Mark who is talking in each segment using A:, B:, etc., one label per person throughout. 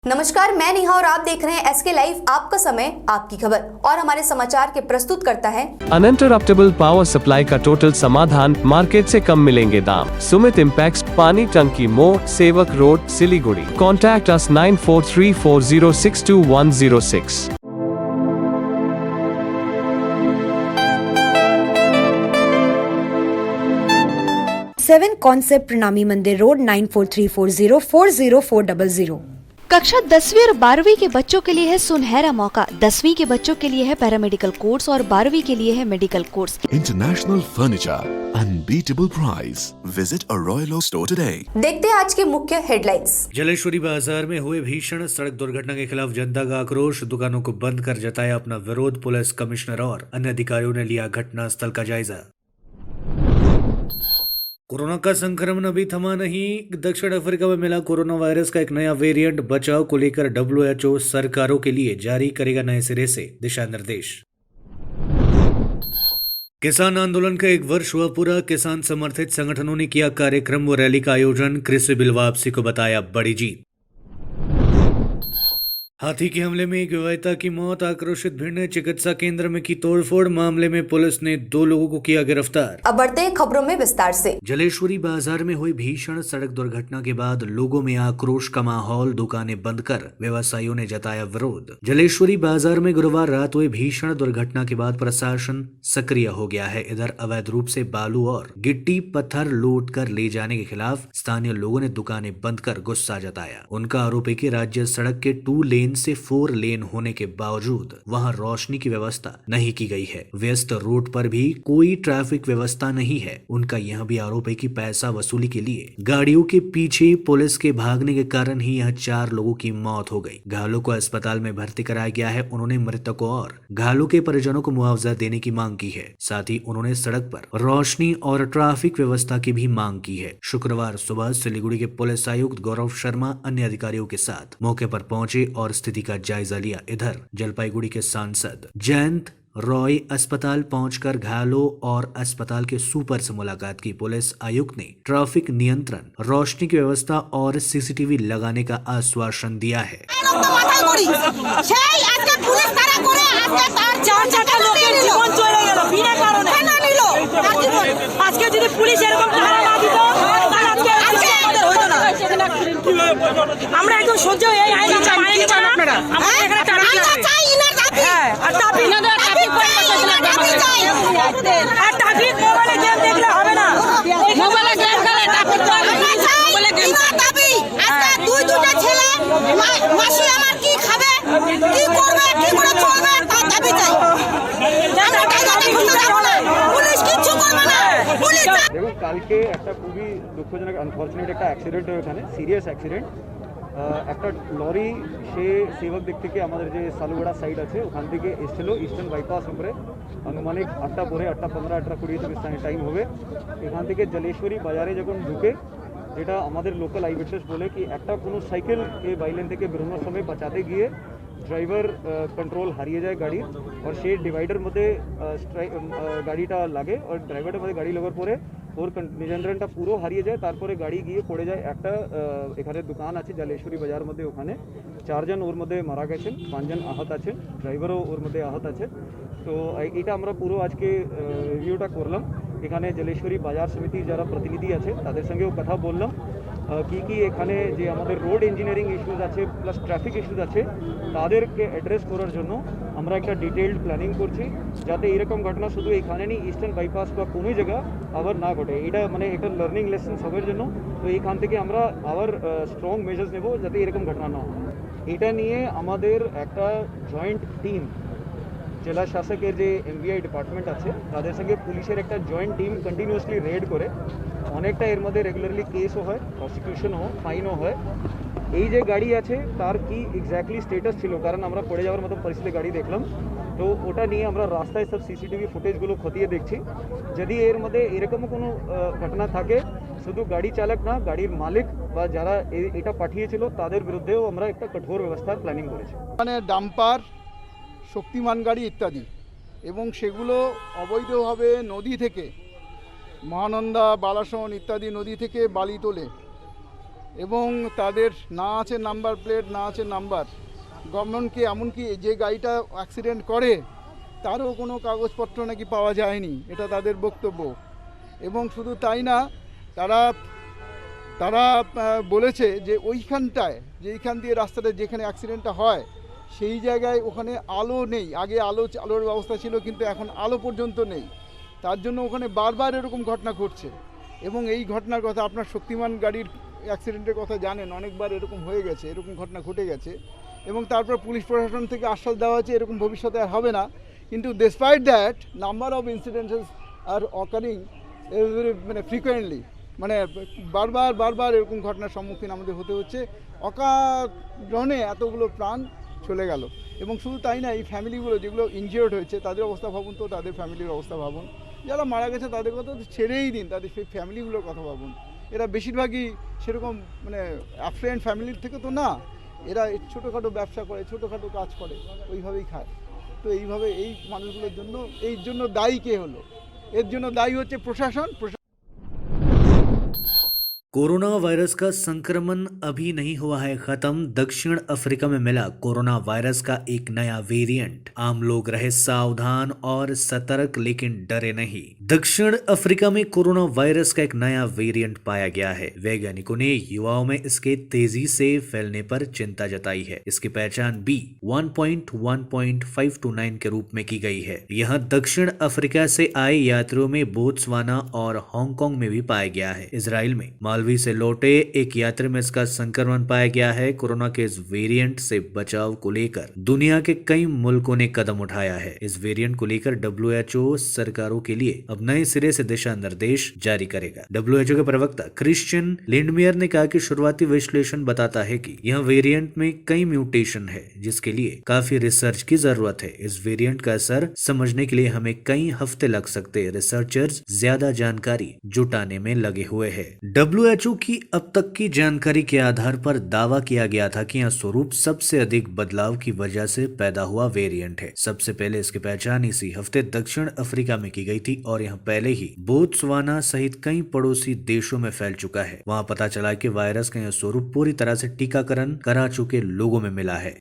A: नमस्कार, मैं नेहा और आप देख रहे हैं एसके लाइव, आपका समय आपकी खबर। और हमारे समाचार के प्रस्तुत करता है
B: अनइंटरप्टेबल पावर सप्लाई का टोटल समाधान, मार्केट से कम मिलेंगे दाम। सुमित इम्पैक्स, पानी टंकी मोड़, Sevoke road, Siliguri. Contact us 9434062106।
C: 7 concept Pranami Mandir road 9434040400।
D: कक्षा 10वीं और 12वीं के बच्चों के लिए है सुनहरा मौका। 10वीं के बच्चों के लिए है पैरामेडिकल कोर्स और 12वीं के लिए है medical course.
E: International Furniture, unbeatable price. Visit a Royal Oak store today.
A: देखते हैं आज के मुख्य हेडलाइंस।
F: जलेश्वरी बाजार में हुए भीषण सड़क दुर्घटना के खिलाफ जनता का आक्रोश, दुकानों को बंद कर जताया अपना विरोध। पुलिस कमिश्नर और अन्य अधिकारियों ने लिया घटना स्थल का जायजा। कोरोना का संक्रमण अभी थमा नहीं। दक्षिण अफ्रीका में मिला कोरोना वायरस का एक नया वेरिएंट। बचाव को लेकर WHO सरकारों के लिए जारी करेगा नए सिरे से दिशा निर्देश। किसान आंदोलन का 1 वर्ष हुआ पूरा। किसान समर्थित संगठनों ने किया कार्यक्रम व रैली का आयोजन। कृषि बिल वापसी को बताया बड़ी जीत। हाथी के हमले में एक विवाहिता की मौत। आक्रोशित भीड़ ने चिकित्सा केंद्र में की तोड़फोड़। मामले में पुलिस ने 2 लोगों को किया गिरफ्तार।
A: अब बढ़ते हैं खबरों में विस्तार से।
F: जलेश्वरी बाजार में हुई भीषण सड़क दुर्घटना के बाद लोगों में आक्रोश का माहौल। दुकानें बंद कर व्यवसायियों ने जताया विरोध। जलेश्वरी बाजार में गुरुवार रात हुई भीषण दुर्घटना के बाद प्रशासन सक्रिय हो गया है। इधर अवैध रूप से बालू और गिट्टी पत्थर लूट कर ले जाने के खिलाफ स्थानीय लोगों ने दुकानें बंद कर गुस्सा जताया। उनका आरोप है कि राज्य सड़क के 2 लेन से 4 लेन होने के बावजूद वहां रोशनी की व्यवस्था नहीं की गई है। व्यस्त रोड पर भी कोई ट्रैफिक व्यवस्था नहीं है। उनका यह भी आरोप है कि पैसा वसूली के लिए गाड़ियों के पीछे पुलिस के भागने के कारण ही यह 4 लोगों की मौत हो गई। घायलों को अस्पताल में भर्ती कराया गया है। उन्होंने मृतकों और घायलों के परिजनों को मुआवजा देने की मांग की है। साथ ही उन्होंने सड़क पर रोशनी और ट्रैफिक व्यवस्था की भी मांग की है। शुक्रवार सुबह सिलीगुड़ी के पुलिस आयुक्त गौरव शर्मा अन्य अधिकारियों के साथ मौके पर पहुंचे और स्थिति का जायजा लिया। इधर जलपाईगुड़ी के सांसद जयंत रॉय अस्पताल पहुंचकर घायलों और अस्पताल के सुपर से मुलाकात की। पुलिस आयुक्त ने ट्रैफिक नियंत्रण, रोशनी की व्यवस्था और CCTV लगाने का आश्वासन दिया है।
G: আমরা একদম সহ্য হয়ে আইনা চাই কি চান আপনারা আমরা এখানে ট্রাফিক চাই না দাবি হ্যাঁ আর দাবি না ট্রাফিক পয়েন্ট চাই আর ট্রাফিক মোবাইলে গেম দেখলে হবে না মোবাইলে গেম খেলে ট্রাফিক মোবাইলে গেম দাবি আজকে দুইটা ছেলে মাসি আমার কি খাবে কি করবে কি করে চলবে তার দাবি চাই আমরা টাইগারকে খুঁজে যাব না পুলিশ কিচ্ছু করবে না পুলিশ
H: দেখুন কালকে একটা খুবই দুঃখজনক আনফরচুনেট একটা অ্যাক্সিডেন্ট হয় ওখানে, সিরিয়াস অ্যাক্সিডেন্ট। একটা লরি সে সেবক দিক থেকে আমাদের যে সালুগড়া সাইড আছে ওখান থেকে এসেছিল ইস্টার্ন বাইপাস উপরে আনুমানিক 8টা পরে 8:15 8:20 টাইম হবে। এখান থেকে জলেশ্বরী বাজারে যখন ঢুকে, যেটা আমাদের লোকাল আই উইটনেস বলে কি একটা কোনো সাইকেল এই বাইলেন থেকে বেরোনোর সময় বাঁচাতে গিয়ে ড্রাইভার কন্ট্রোল হারিয়ে যায় গাড়ির, আর সেই ডিভাইডার মধ্যে গাড়িটা লাগে আর ড্রাইভারের মধ্যে গাড়ি লাগার পরে ওর নিয়ন্ত্রণটা পুরো হারিয়ে যায়। তারপরে গাড়ি গিয়ে পড়ে যায় একটা এখানে দোকান আছে জলেশ্বরী বাজার মধ্যে, ওখানে 4 জন ওর মধ্যে মারা গেছেন, 5 জন আহত আছেন, ড্রাইভারও ওর মধ্যে আহত আছে। তো এটা আমরা পুরো আজকে রিভিউটা করলাম। এখানে জলেশ্বরী বাজার সমিতির যারা প্রতিনিধি আছে তাদের সঙ্গেও কথা বললাম কি এখানে যে আমাদের রোড ইঞ্জিনিয়ারিং ইস্যুস আছে প্লাস ট্রাফিক ইস্যুস আছে তাদেরকে অ্যাড্রেস করার জন্য আমরা একটা ডিটেইলড প্ল্যানিং করছি, যাতে এরকম ঘটনা শুধু এখানে নেই, ইস্টার্ন বাইপাস বা কোনো জায়গা আবার না ঘটে। এটা মানে একটা লার্নিং লেসন সবার জন্য। তো এইখান থেকে আমরা আবার স্ট্রং মেজার্স নেব যাতে এরকম ঘটনা না হয়। এটা নিয়ে আমাদের একটা জয়েন্ট টিম, জেলা শাসকের যে MVI ডিপার্টমেন্ট আছে তাদের সঙ্গে পুলিশের একটা জয়েন্ট টিম কন্টিনিউয়াসলি রেড করে অনেকটা এর মধ্যে রেগুলারলি কেসও হয়, প্রসিকিউশনও ফাইনও হয়। এই যে গাড়ি আছে তার কি এক্স্যাক্টলি স্টেটাস ছিল, কারণ আমরা পড়ে যাওয়ার মতো পরিস্থিতি গাড়ি দেখলাম, তো ওটা নিয়ে আমরা রাস্তায় সব CCTV ফুটেজগুলো খতিয়ে দেখছি। যদি এর মধ্যে এরকমও কোনো ঘটনা থাকে, শুধু গাড়ি চালক না, গাড়ির মালিক বা যারা এটা পাঠিয়েছিল তাদের বিরুদ্ধেও আমরা একটা কঠোর ব্যবস্থার প্ল্যানিং করেছি।
I: মানে ডাম্পার, শক্তিমান গাড়ি ইত্যাদি, এবং সেগুলো অবৈধভাবে নদী থেকে মহানন্দা, বালাসন ইত্যাদি নদী থেকে বালি তোলে এবং তাদের না আছে নাম্বার প্লেট, না আছে নাম্বার। গভর্নমেন্টকে এমনকি যে গাড়িটা অ্যাক্সিডেন্ট করে তারও কোনো কাগজপত্র নাকি পাওয়া যায়নি, এটা তাদের বক্তব্য। এবং শুধু তাই না, তারা বলেছে যে ওইখানটায়, যেইখান দিয়ে রাস্তাটা যেখানে অ্যাক্সিডেন্টটা হয় সেই জায়গায় ওখানে আলো নেই। আগে আলোর ব্যবস্থা ছিল, কিন্তু এখন আলো পর্যন্ত নেই। তার জন্য ওখানে বারবার এরকম ঘটনা ঘটছে। এবং এই ঘটনার কথা, আপনার শক্তিমান গাড়ির অ্যাক্সিডেন্টের কথা জানেন, অনেকবার এরকম হয়ে গেছে, এরকম ঘটনা ঘটে গেছে। এবং তারপর পুলিশ প্রশাসন থেকে আশ্বাস দেওয়া হয়েছে এরকম ভবিষ্যতে আর হবে না। কিন্তু despite that, number of incidents are occurring মানে ফ্রিকোয়েন্টলি, মানে বারবার এরকম ঘটনার সম্মুখীন আমাদের হতে হচ্ছে। অকারণে এতগুলো প্রাণ চলে গেল। এবং শুধু তাই না, এই ফ্যামিলিগুলো যেগুলো ইনজিওর্ড হয়েছে তাদের অবস্থা ভাবুন, তো তাদের ফ্যামিলির অবস্থা ভাবুন। যারা মারা গেছে তাদের কথা তো ছেড়েই দিন, তাদের সেই ফ্যামিলিগুলোর কথা ভাবুন। এরা বেশিরভাগই সেরকম মানে অ্যাফ্লুয়েন্ট ফ্যামিলির থেকে তো না, এরা ছোটোখাটো ব্যবসা করে, ছোটোখাটো কাজ করে, ওইভাবেই খায়। তো এইভাবে এই মানুষগুলোর জন্য, এই জন্য দায়ী কে হলো? এর জন্য দায়ী হচ্ছে প্রশাসন।
F: कोरोना वायरस का संक्रमण अभी नहीं हुआ है खत्म। दक्षिण अफ्रीका में मिला कोरोना वायरस का एक नया वेरिएंट। आम लोग रहे सावधान और सतर्क, लेकिन डरे नहीं। दक्षिण अफ्रीका में कोरोना वायरस का एक नया वेरिएंट पाया गया है। वैज्ञानिकों ने युवाओं में इसके तेजी से फैलने पर चिंता जताई है। इसकी पहचान B1.1.529 के रूप में की गई है। यह दक्षिण अफ्रीका से आए यात्रियों में बोत्सवाना और हांगकांग में भी पाया गया है। इजराइल में मालवी से लौटे एक यात्री में इसका संक्रमण पाया गया है। कोरोना के इस वेरिएंट से बचाव को लेकर दुनिया के कई मुल्कों ने कदम उठाया है। इस वेरिएंट को लेकर WHO सरकारों के लिए अब नए सिरे से दिशा निर्देश जारी करेगा। WHO के प्रवक्ता क्रिश्चियन लिंडमेयर ने कहा कि शुरुआती विश्लेषण बताता है कि यह वेरिएंट में कई म्यूटेशन है, जिसके लिए काफी रिसर्च की जरूरत है। इस वेरिएंट का असर समझने के लिए हमें कई हफ्ते लग सकते हैं। रिसर्चर्स ज्यादा जानकारी जुटाने में लगे हुए हैं। WHO की अब तक की जानकारी के आधार पर दावा किया गया था कि यह स्वरूप सबसे अधिक बदलाव की वजह से पैदा हुआ वेरिएंट है। सबसे पहले इसकी पहचान इसी हफ्ते दक्षिण अफ्रीका में की गई थी और यह पहले ही बोत्सवाना सहित कई पड़ोसी देशों में फैल चुका है। वहां पता चला कि वायरस का यह स्वरूप पूरी तरह से टीकाकरण करा चुके लोगों में मिला है।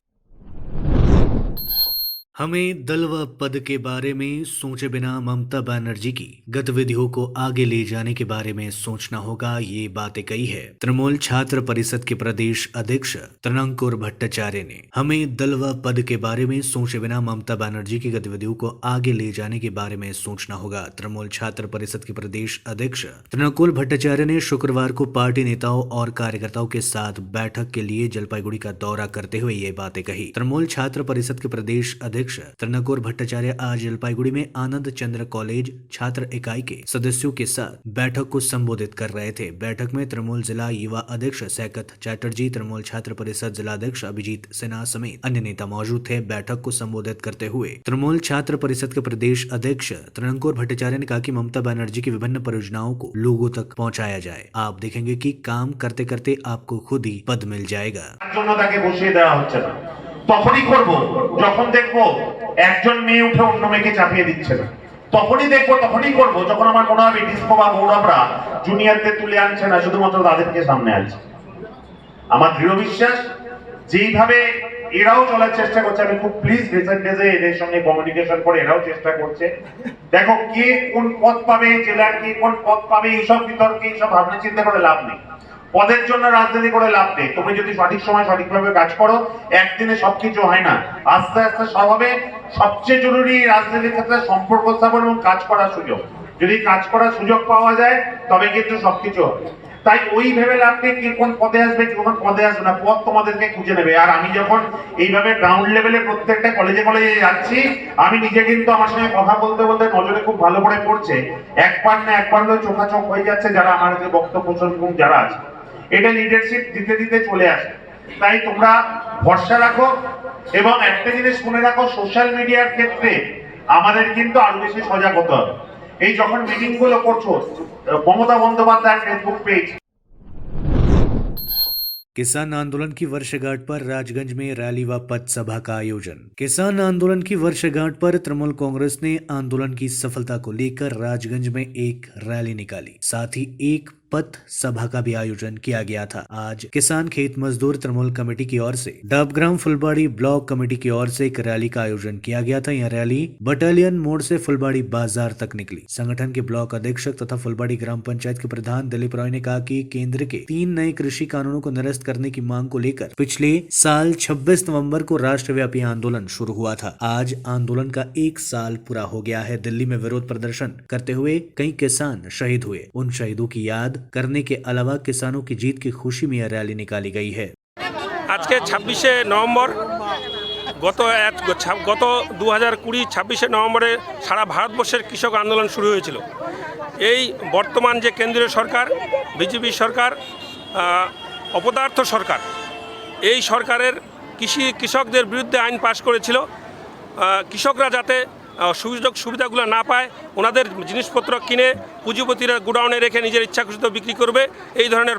F: हमें दल व पद के बारे में सोचे बिना ममता बनर्जी की गतिविधियों को आगे ले जाने के बारे में सोचना होगा, ये बातें कही है तृणमूल छात्र परिषद के प्रदेश अध्यक्ष तृणंकुर भट्टाचार्य ने। हमें दल व पद के बारे में सोचे बिना ममता बनर्जी की गतिविधियों को आगे ले जाने के बारे में सोचना होगा। तृणमूल छात्र परिषद के प्रदेश अध्यक्ष तृणंकुर भट्टाचार्य ने शुक्रवार को पार्टी नेताओं और कार्यकर्ताओं के साथ बैठक के लिए जलपाईगुड़ी का दौरा करते हुए ये बातें कही। तृणमूल छात्र परिषद के प्रदेश अध्यक्ष तृणंकुर भट्टाचार्य आज जलपाईगुड़ी में आनंद चंद्र कॉलेज छात्र इकाई के सदस्यों के साथ बैठक को संबोधित कर रहे थे। बैठक में तृणमूल जिला युवा अध्यक्ष सैकत चैटर्जी, तृणमूल छात्र परिषद जिला अध्यक्ष अभिजीत सिन्हा समेत अन्य नेता मौजूद थे। बैठक को संबोधित करते हुए तृणमूल छात्र परिषद के प्रदेश अध्यक्ष तृणंकुर भट्टाचार्य ने कहा कि ममता बनर्जी की विभिन्न परियोजनाओं को लोगों तक पहुँचाया जाए। आप देखेंगे कि काम करते करते आपको खुद ही पद मिल जाएगा।
J: তখনই করব যখন দেখবো একজন মেয়ে উঠে অন্য মেয়েকে চাপিয়ে দিচ্ছে না। তখনই দেখবো, তখনই করব যখন আমার মনে হবে ডিসকো বা গৌরবরা জুনিয়রদের তুলে আনছে না, শুধুমাত্র তাদেরকে সামনে আনছে। আমার দৃঢ় বিশ্বাস যেইভাবে এরাও চলার চেষ্টা করছে, আমি খুব প্লিজ রিসেন্ট ডেজে এদের সঙ্গে কমিউনিকেশন করে এরাও চেষ্টা করছে। দেখো কে কোন পদ পাবে, জেলার কে কোন পদ পাবে, এইসব বিতর্কে এইসব ভাবনা চিন্তা করে লাভ নেই। পদের জন্য রাজনীতি করে লাভ নেই। তুমি যদি সঠিক সময় সঠিকভাবে কাজ করো, একদিনে সবকিছু হয় না, আস্তে আস্তে সব হবে। সবচেয়ে জরুরি রাজনীতির ক্ষেত্রে সম্পর্ক স্থাপন এবং কাজ করার সুযোগ। যদি কাজ করার সুযোগ পাওয়া যায় তবে কিন্তু সবকিছু হবে। তাই ওই ভেবে লাভ নেই কি কোন পদে আসবে কি কোন পদে আসবে না, পদ তোমাদেরকে খুঁজে নেবে। আর আমি যখন এইভাবে গ্রাউন্ড লেভেলে প্রত্যেকটা কলেজে কলেজে যাচ্ছি, আমি নিজে কিন্তু আমার সঙ্গে কথা বলতে বলতে নজরে খুব ভালো করে পড়ছে, একবার না একবার হলে চোখাচোখ হয়ে যাচ্ছে যারা আমার যে বক্তব্য শুনছেন যারা আছে, এটা লিডারশিপ দিতে দিতে চলে আসে। তাই তোমরা ভরসা রাখো এবং একটা জিনিস মনে রাখো, সোশ্যাল মিডিয়ার ক্ষেত্রে আমাদের কিন্তু আরো বেশি সজাগ হতে হবে। এই যখন মিটিং গুলো করছো, মমতা বন্দ্যোপাধ্যায়ের ফেসবুক পেজ।
F: किसान आंदोलन की वर्षगांठ पर राजगंज में रैली व पथ सभा का आयोजन। किसान आंदोलन की वर्षगांठ पर तृणमूल कांग्रेस ने आंदोलन की सफलता को लेकर राजगंज में एक रैली निकाली, साथ ही एक पथ सभा का भी आयोजन किया गया था। आज किसान खेत मजदूर तृणमूल कमेटी की ओर से डबग्राम फुलबाड़ी ब्लॉक कमेटी की ओर से एक रैली का आयोजन किया गया था। यह रैली बटालियन मोड़ से फुलबाड़ी बाजार तक निकली। संगठन के ब्लॉक अधीक्षक तथा फुलबाड़ी ग्राम पंचायत के प्रधान दिलीप रॉय ने कहा कि केंद्र के 3 नए कृषि कानूनों को निरस्त करने की मांग को लेकर पिछले साल 26 नवंबर को राष्ट्रव्यापी आंदोलन शुरू हुआ था। आज आंदोलन का 1 साल पूरा हो गया है। दिल्ली में विरोध प्रदर्शन करते हुए कई किसान शहीद हुए। उन शहीदों की याद करने के अलावा किसानों की जीत की खुशी में यह रैली निकाली गई है।
K: आज के 26 नवंबर गत 2020-26 नवंबरे सारा भारतवर्षेर कृषक आंदोलन शुरू হয়েছিল। এই বর্তমান যে কেন্দ্রীয় সরকার বিজেপি সরকার অপদার্থ সরকার, এই সরকারের কৃষকদের বিরুদ্ধে আইন পাশ করেছিল। কৃষকরা যাতে সুযোগ সুবিধাগুলো না পায়, ওনাদের জিনিসপত্র কিনে পুঁজিপতিরা গোডাউনে রেখে নিজের ইচ্ছাকৃত বিক্রি করবে, এই ধরনের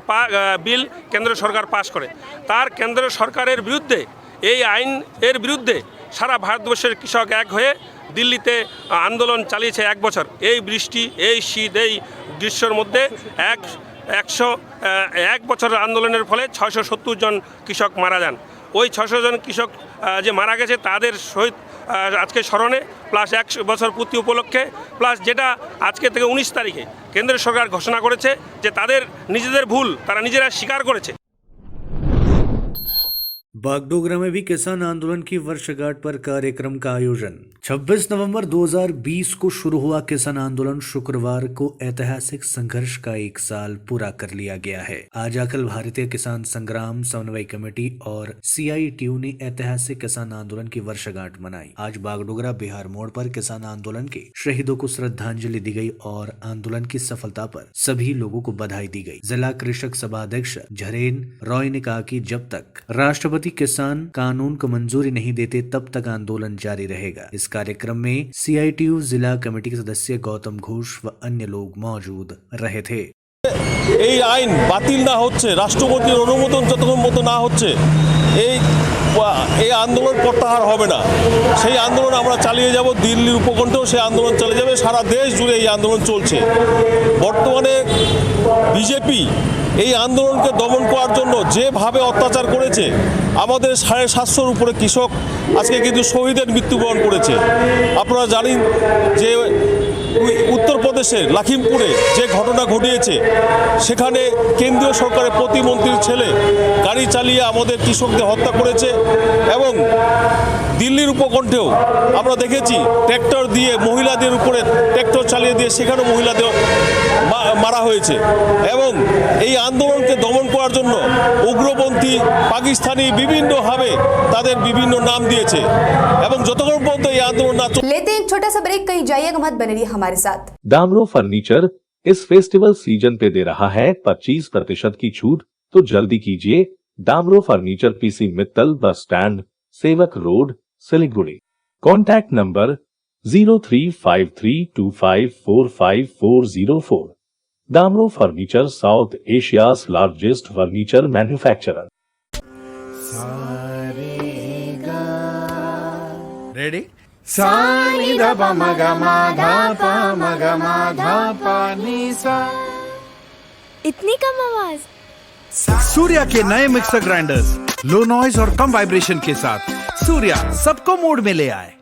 K: বিল কেন্দ্র সরকার পাশ করে। তার কেন্দ্র সরকারের বিরুদ্ধে এই আইন এর বিরুদ্ধে সারা ভারতবর্ষের কৃষক এক হয়ে দিল্লিতে আন্দোলন চালিয়েছে 1 বছর। এই বৃষ্টি, এই শীত, এই গ্রীষ্মের মধ্যে 101 বছরের আন্দোলনের ফলে 670 জন কৃষক মারা যান। ওই 600 জন কৃষক যে মারা গেছে তাদের শহীদ আজকে স্মরণে প্লাস 1 বছর পূর্তি উপলক্ষে প্লাস যেটা আজকে থেকে 19 তারিখে কেন্দ্র সরকার ঘোষণা করেছে যে তাদের নিজেদের ভুল তারা নিজেরা স্বীকার করেছে।
F: बागडोगरा में भी किसान आंदोलन की वर्षगांठ पर कार्यक्रम का आयोजन। 26 नवंबर 2020 को शुरू हुआ किसान आंदोलन शुक्रवार को ऐतिहासिक संघर्ष का 1 साल पूरा कर लिया गया है। आज अखिल भारतीय किसान संग्राम समन्वय कमेटी और CITU ने ऐतिहासिक किसान आंदोलन की वर्षगांठ मनाई। आज बागडोगरा बिहार मोड़ पर किसान आंदोलन के शहीदों को श्रद्धांजलि दी गई और आंदोलन की सफलता पर सभी लोगों को बधाई दी गई। जिला कृषक सभा अध्यक्ष झरेन रॉय ने कहा कि जब तक राष्ट्रपति किसान कानून को मंजूरी नहीं देते तब तक आंदोलन जारी रहेगा। इस कार्यक्रम में CITU जिला कमेटी के सदस्य गौतम घोष व अन्य लोग मौजूद रहे थे।
L: এই আইন বাতিল না হচ্ছে, রাষ্ট্রপতির অনুমোদন যতক্ষণ মতো না হচ্ছে এই আন্দোলন প্রত্যাহার হবে না। সেই আন্দোলন আমরা চালিয়ে যাব। দিল্লির উপকণ্ঠেও সেই আন্দোলন চলে যাবে। সারা দেশ জুড়ে এই আন্দোলন চলছে। বর্তমানে বিজেপি এই আন্দোলনকে দমন করার জন্য যেভাবে অত্যাচার করেছে, আমাদের 750-র উপরে কৃষক আজকে কিন্তু শহীদের মৃত্যুবরণ করেছে। আপনারা জানেন যে উত্তরপ্রদেশের লখিমপুরে যে ঘটনা ঘটিয়েছে, সেখানে কেন্দ্রীয় সরকারের প্রতিমন্ত্রীর ছেলে গাড়ি চালিয়ে আমাদের কৃষকদের হত্যা করেছে। এবং দিল্লির উপকণ্ঠেও আমরা দেখেছি ট্র্যাক্টর দিয়ে মহিলাদের উপরে ট্র্যাক্টর চালিয়ে দিয়ে সেখানেও মহিলাদের মারা হয়েছে। এবং এই আন্দোলনকে দমন করার জন্য উগ্রপন্থী পাকিস্তানি বিভিন্নভাবে তাদের বিভিন্ন নাম দিয়েছে। এবং যতক্ষণ পর্যন্ত এই আন্দোলন না
A: लेते हैं एक छोटा सा ब्रेक, कहीं जाइएगा मत, बने रहिए हमारे साथ।
M: दामरो फर्नीचर इस फेस्टिवल सीजन पे दे रहा है 25% की छूट, तो जल्दी कीजिए। दामरो furniture PC Mittal bus stand, Sevoke road, Siliguri. Contact number 035325454404। Damro furniture South Asia's largest furniture manufacturer.
N: Ready?
O: इतनी कम आवाज।
N: सूर्या के नए मिक्सर ग्राइंडर्स लो नॉइज और कम वाइब्रेशन के साथ सूर्या सबको मोड में ले आए।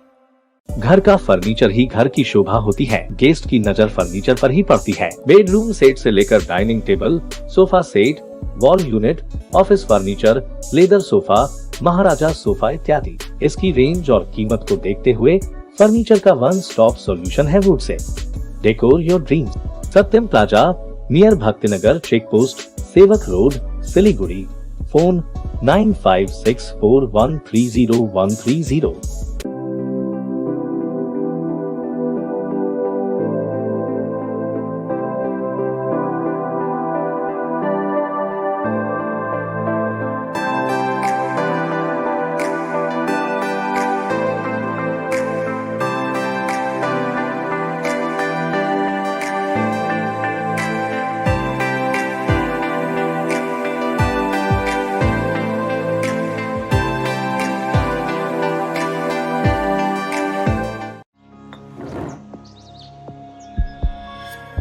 M: घर का फर्नीचर ही घर की शोभा होती है। गेस्ट की नजर फर्नीचर पर ही पड़ती है। बेडरूम सेट से लेकर dining table, sofa set, wall unit, office furniture, leather sofa, Maharaja sofa इत्यादि। इसकी रेंज और कीमत को देखते हुए फर्नीचर का वन स्टॉप सॉल्यूशन है वुड से। Decor your dreams. Satyam plaza near Bhaktinagar check post, Sevoke road, Siliguri. Phone 9564130130।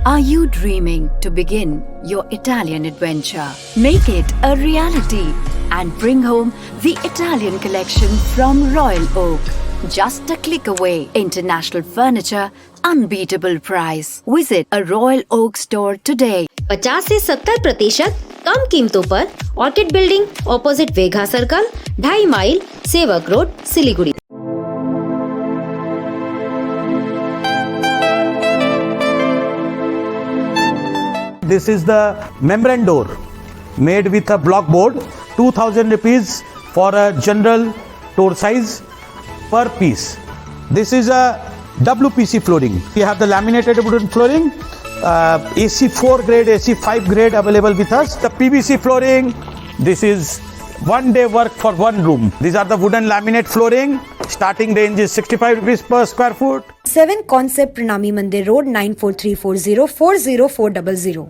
P: Are you dreaming to begin your Italian adventure? Make it a reality and bring home the Italian collection from Royal Oak. Just a click away. International furniture, unbeatable price. Visit a Royal Oak store today.
Q: 50 से 70% कम कीमतों पर Orchid Building opposite Vegha circle 2.5 mile Sevoke road Siliguri.
R: This is the membrane door made with a block board, 2000 rupees for a general door size per piece. This is a WPC flooring. We have the laminated wooden flooring, AC4 grade, AC5 grade available with us. The PVC flooring, this is 1 day work for 1 room. These are the wooden laminate flooring. Starting range is 65 rupees per square foot.
C: 7 Concept Pranami Mandir Road 94340 40400.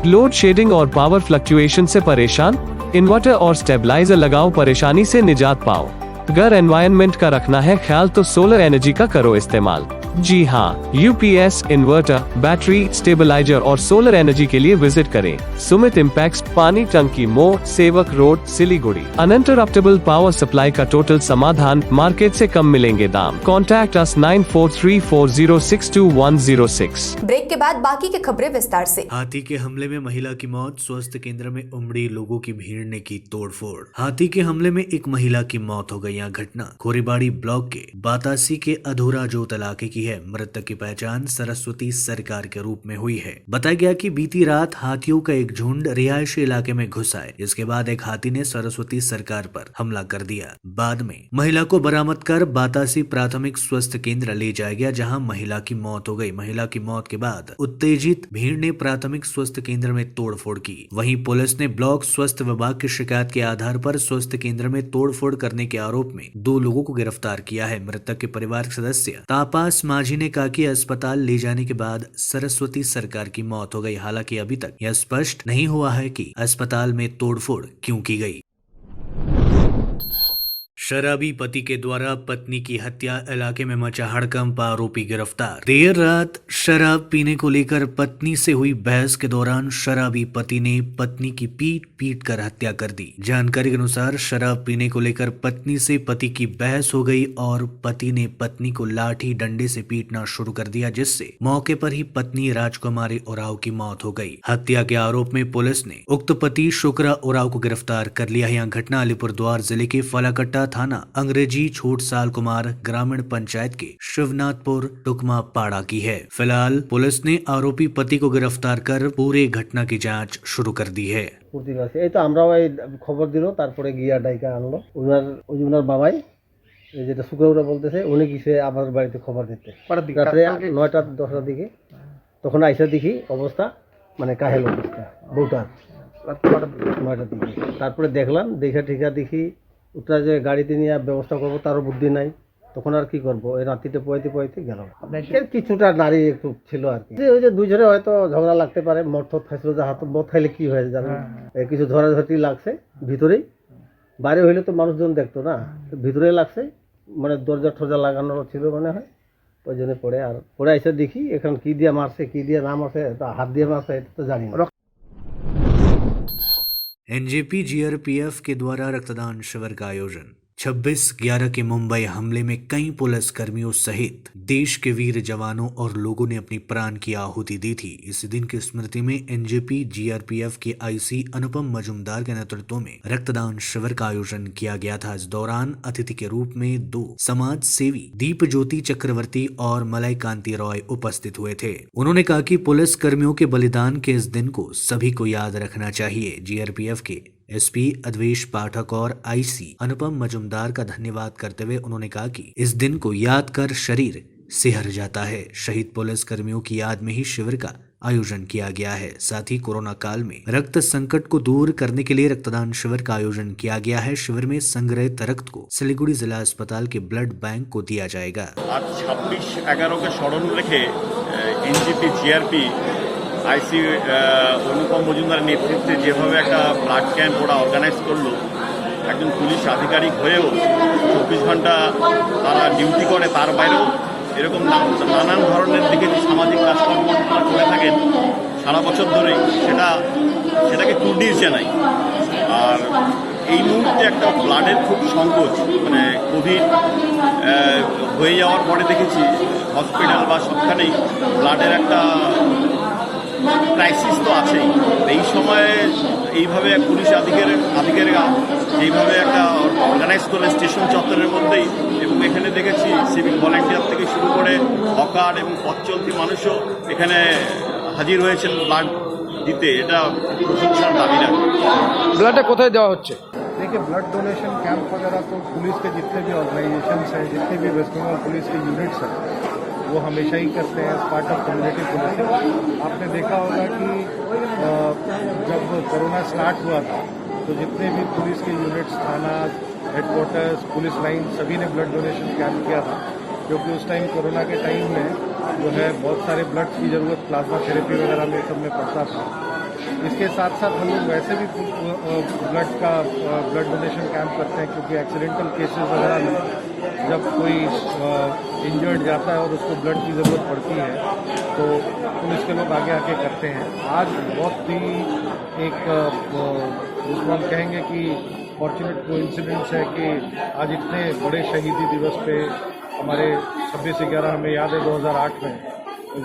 B: Load shedding और power fluctuation से परेशान? Inverter और stabiliser लगाओ, परेशानी से निजात पाओ। घर एनवायरनमेंट का रखना है ख्याल तो सोलर एनर्जी का करो इस्तेमाल। जी हाँ, यूपीएस, इन्वर्टर, बैटरी, स्टेबलाइजर और सोलर एनर्जी के लिए विजिट करें सुमित इम्पैक्स, पानी टंकी मोड़, Sevoke road, Siliguri. Uninterruptible power supply का टोटल समाधान, मार्केट से कम मिलेंगे दाम। Contact us 9434062106।
A: ब्रेक के बाद बाकी की खबरें विस्तार से।
F: हाथी के हमले में महिला की मौत, स्वास्थ्य केंद्र में उमड़ी लोगों की भीड़ ने की तोड़फोड़। हाथी के हमले में एक महिला की मौत हो गई। यह घटना खोरीबाड़ी ब्लॉक के बातासी के अधूरा जोत इलाके की है। मृतक की पहचान सरस्वती सरकार के रूप में हुई है। बताया गया कि बीती रात हाथियों का एक झुंड रिहायशी इलाके में घुस आए, जिसके बाद एक हाथी ने सरस्वती सरकार पर हमला कर दिया। बाद में महिला को बरामद कर बातासी प्राथमिक स्वास्थ्य केंद्र ले जाया गया, जहां महिला की मौत हो गई। महिला की मौत के बाद उत्तेजित भीड़ ने प्राथमिक स्वास्थ्य केंद्र में तोड़फोड़ की। वहीं पुलिस ने ब्लॉक स्वास्थ्य विभाग की शिकायत के आधार पर स्वास्थ्य केंद्र में तोड़फोड़ करने के आरोप में 2 लोगों को गिरफ्तार किया है। मृतक के परिवार के सदस्य तापास माझी ने कहा कि अस्पताल ले जाने के बाद सरस्वती सरकार की मौत हो गई। हालांकि अभी तक यह स्पष्ट नहीं हुआ है कि अस्पताल में तोड़फोड़ क्यों की गई। शराबी पति के द्वारा पत्नी की हत्या, इलाके में मचा हड़कंप, आरोपी गिरफ्तार। देर रात शराब पीने को लेकर पत्नी से हुई बहस के दौरान शराबी पति ने पत्नी की पीट कर हत्या कर दी। जानकारी के अनुसार शराब पीने को लेकर पत्नी से पति की बहस हो गई और पति ने पत्नी को लाठी डंडे से पीटना शुरू कर दिया, जिससे मौके पर ही पत्नी राजकुमारी उरांव की मौत हो गई। हत्या के आरोप में पुलिस ने उक्त पति शुक्रा उरांव को गिरफ्तार कर लिया है। यह घटना अलीपुरद्वार जिले के फलाकट्टा थाना अंग्रेजी छोट साल कुमार ग्रामीण पंचायत के शिवनाथपुर टुकमा पाड़ा की है। फिलहाल पुलिस ने आरोपी पति को गिरफ्तार कर पूरे घटना की जांच शुरू कर दी है।
S: এই তো আমরাও এই খবর দিল, তারপরে গিয়া ডাইকা আনলো ওনার বাবাই, যেটা শুক্রবার বলতেছে, উনি গিয়েছে আমার বাড়িতে খবর দিতে রাত্রে 9টা-10টার দিকে। তখন আইসা দেখি অবস্থা মানে কাহেল অবস্থা বউটার 9টার দিকে। তারপরে দেখলাম, ঠিকা দেখি ওটা যে গাড়িতে নিয়ে ব্যবস্থা করবো তারও বুদ্ধি নাই। তখন আর কি করবো, এই রাত্রিতে পোয়াইতে গেল। কিছুটা নারী একটু ছিল আর কি, ওই যে দুইজনে হয়তো ঝগড়া লাগতে পারে, মদ খাইছিল, যে হাত মদ খাইলে কি হয়েছে জানেন, কিছু ধরাধরি লাগছে ভিতরেই। বাইরে হইলে তো মানুষজন দেখতো না, ভিতরে লাগছে, মানে দরজা টরজা লাগানো ছিল মনে হয়, ওই জন্য পড়ে এসে দেখি এখন কি দিয়ে মারছে, কি দিয়ে না মারছে, হাত দিয়ে মারছে এটা তো জানি না।
F: एनजेपी जीआरपीएफ के द्वारा रक्तदान शिविर का आयोजन। 26/11 के मुंबई हमले में कई पुलिस कर्मियों सहित देश के वीर जवानों और लोगों ने अपनी प्राण की आहुति दी थी। इस दिन की स्मृति में एनजेपी जीआरपीएफ के आईसी अनुपम मजुमदार के नेतृत्व में रक्तदान शिविर का आयोजन किया गया था। इस दौरान अतिथि के रूप में 2 समाज सेवी दीप ज्योति चक्रवर्ती और मलय कांति रॉय उपस्थित हुए थे। उन्होंने कहा कि पुलिस कर्मियों के बलिदान के इस दिन को सभी को याद रखना चाहिए। जीआरपीएफ के एसपी अद्वेश पाठक और आईसी अनुपम मजुमदार का धन्यवाद करते हुए उन्होंने कहा कि इस दिन को याद कर शरीर सिहर जाता है। शहीद पुलिस कर्मियों की याद में ही शिविर का आयोजन किया गया है। साथ ही कोरोना काल में रक्त संकट को दूर करने के लिए रक्तदान शिविर का आयोजन किया गया है। शिविर में संग्रहित रक्त को सिलीगुड़ी जिला अस्पताल के ब्लड बैंक को दिया जाएगा।
T: आज 26/11 के स्मरण रेखे एनजेपी जीआरपी আইসি অনুপম মজুমদারের নেতৃত্বে যেভাবে একটা ব্লাড ক্যাম্প ওরা অর্গানাইজ করলো, একজন পুলিশ আধিকারিক হয়েও 24 ঘন্টা তারা ডিউটি করে, তার বাইরেও এরকম নানান ধরনের দিকে যে সামাজিক কাজকর্ম আপনারা করে থাকেন সারা বছর ধরেই সেটাকে কুর্নিশ জানাই। আর এই মুহূর্তে একটা ব্লাডের খুব সংকোচ, মানে কোভিড হয়ে যাওয়ার পরে দেখেছি হসপিটাল বা সবখানেই ব্লাডের একটা ক্রাইসিস তো আছেই। এই সময়ে এইভাবে পুলিশ আধিকারিকরা এইভাবে একটা অর্গানাইজ করে স্টেশন চত্বরের মধ্যেই, এবং এখানে দেখেছি সিভিক ভলেন্টিয়ার থেকে শুরু করে হকার এবং পথ চলতি মানুষও এখানে হাজির হয়েছেন ব্লাড দিতে, এটা প্রশংসার দাবি রাখে।
H: ब्लड কোথায় দেওয়া হচ্ছে? देखिए, ब्लड डोनेशन कैंप वगैरह तो पुलिस के जितने भी ऑर्गेनाइजेशन हैं, जितने भी वेस्ट बंगाल पुलिस के यूनिट्स हैं, वो हमेशा ही करते हैं as part of community policing. आपने देखा होगा कि जब कोरोना स्टार्ट हुआ था तो जितने भी पुलिस के यूनिट्स, थाना, हेडक्वार्टर्स, पुलिस लाइन, सभी ने ब्लड डोनेशन कैंप किया था, क्योंकि उस टाइम कोरोना के टाइम में जो है बहुत सारे ब्लड की ज़रूरत प्लाज्मा थेरेपी वगैरह में सब में पड़ता था। इसके साथ साथ हम लोग वैसे भी ब्लड डोनेशन कैंप करते हैं, क्योंकि एक्सीडेंटल केसेस वगैरह में जब कोई इंजर्ड जाता है और उसको ब्लड की ज़रूरत पड़ती है तो पुलिस के लोग आगे आके करते हैं। आज बहुत ही एक जिसको हम कहेंगे कि फॉर्चुनेट कोइंसिडेंस है कि आज इतने बड़े शहीदी दिवस पे हमारे 26/11 हमें याद है 2008 में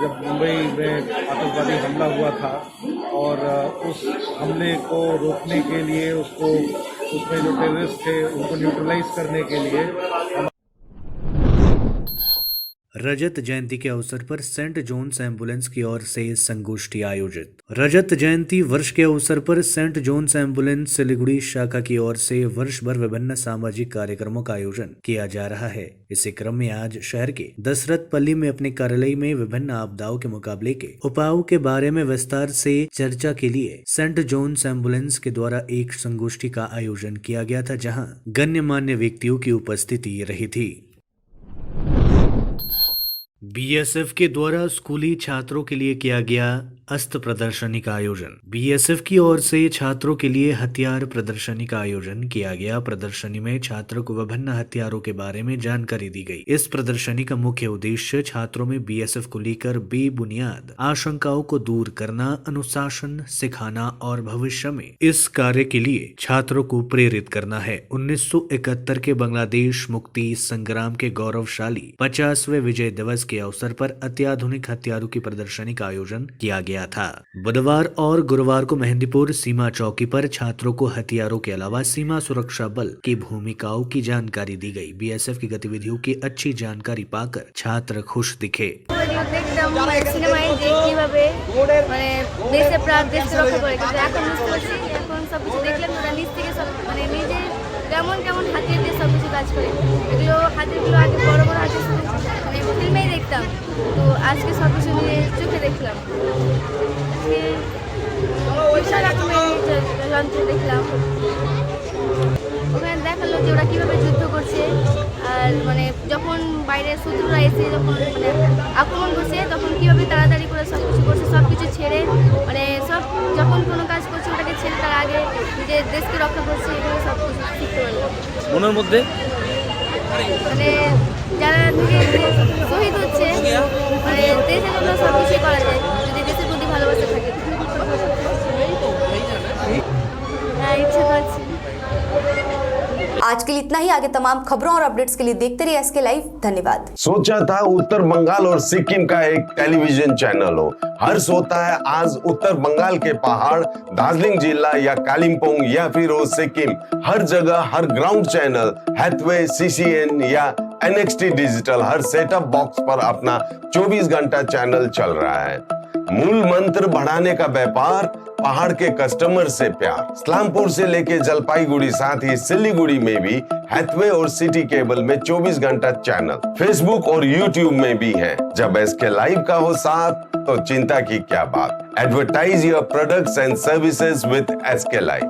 H: जब मुंबई में आतंकवादी हमला हुआ था, और उस हमले को रोकने के लिए उसमें जो टेररिस्ट थे उनको न्यूट्रलाइज करने के लिए
F: रजत जयंती के अवसर पर सेंट जोन्स एम्बुलेंस की ओर से संगोष्ठी आयोजित। रजत जयंती वर्ष के अवसर पर सेंट जोन्स एम्बुलेंस सिलीगुड़ी शाखा की ओर से वर्ष भर विभिन्न सामाजिक कार्यक्रमों का आयोजन किया जा रहा है। इसी क्रम में आज शहर के दशरथ पल्ली में अपने कार्यालय में विभिन्न आपदाओं के मुकाबले के उपायों के बारे में विस्तार से चर्चा के लिए सेंट जोन्स एम्बुलेंस के द्वारा एक संगोष्ठी का आयोजन किया गया था, जहाँ गण्यमान्य व्यक्तियों की उपस्थिति रही थी। बीएसएफ के द्वारा स्कूली छात्रों के लिए किया गया अस्त्र प्रदर्शनी का आयोजन। बीएसएफ की ओर से छात्रों के लिए हथियार प्रदर्शनी का आयोजन किया गया। प्रदर्शनी में छात्रों को विभिन्न हथियारों के बारे में जानकारी दी गई। इस प्रदर्शनी का मुख्य उद्देश्य छात्रों में बीएसएफ को लेकर बेबुनियाद आशंकाओं को दूर करना, अनुशासन सिखाना और भविष्य में इस कार्य के लिए छात्रों को प्रेरित करना है। 1971 के बांग्लादेश मुक्ति संग्राम के गौरवशाली 50वें विजय दिवस के अवसर पर अत्याधुनिक हथियारों की प्रदर्शनी का आयोजन किया गया था। बुधवार और गुरुवार को मेहंदीपुर सीमा चौकी पर छात्रों को हथियारों के अलावा सीमा सुरक्षा बल की भूमिकाओं की जानकारी दी गई। बीएसएफ की गतिविधियों की अच्छी जानकारी पाकर छात्र खुश दिखे।
O: কেমন কেমন হাতিয়ে দিয়ে সব কিছু কাজ করে, এগুলো হাতিগুলো আগে বড় বড় হাতি মানে ফিল্মেই দেখতাম, তো আজকে সব কিছু নিয়ে চোখে দেখলাম। আজকে বিশাল রকমের যন্ত্র দেখলাম, ওখানে দেখালো যে ওরা কীভাবে যুদ্ধ করছে। আর মানে যখন বাইরে শত্রুরা এসে যখন মানে আক্রমণ করছে তখন কীভাবে তাড়াতাড়ি করে সব কিছু করছে, সব কিছু ছেড়ে মানে সব যখন কোনো কাজ করছে ওটাকে ছেড়ে তার আগে নিজের দেশকে রক্ষা করছে, এগুলো সব কিছু শিখতে পারলাম।
U: মনের মধ্যে
O: মানে যারা শহীদ হচ্ছে মানে দেশের জন্য সব কিছুই করা যায় যদি দেশের প্রতি ভালোবাসা থাকে। হ্যাঁ, ইচ্ছে তো আছে।
A: आज के लिए इतना ही। आगे तमाम खबरों और अपडेट्स के लिए देखते रहिए एसके लाइव। धन्यवाद।
V: सोचा था उत्तर बंगाल और सिक्किम का एक टेलीविजन चैनल हो। हर्ष होता है आज उत्तर बंगाल के पहाड़, दार्जिलिंग जिला या कालिम्पोंग या फिर हो सिक्किम, हर जगह हर ग्राउंड चैनल हैथवे, सीसीएन या NXT डिजिटल हर सेटअप बॉक्स पर अपना 24 घंटा चैनल चल रहा है। मूल मंत्र बढ़ाने का व्यापार, पहाड़ के कस्टमर से प्यार। इस्लामपुर से लेके जलपाईगुड़ी साथ ही सिलीगुड़ी में भी हैथवे और सिटी केबल में 24 घंटा चैनल फेसबुक और यूट्यूब में भी है। जब एसके लाइव का हो साथ तो चिंता की क्या बात। Advertise your products and services with SK live.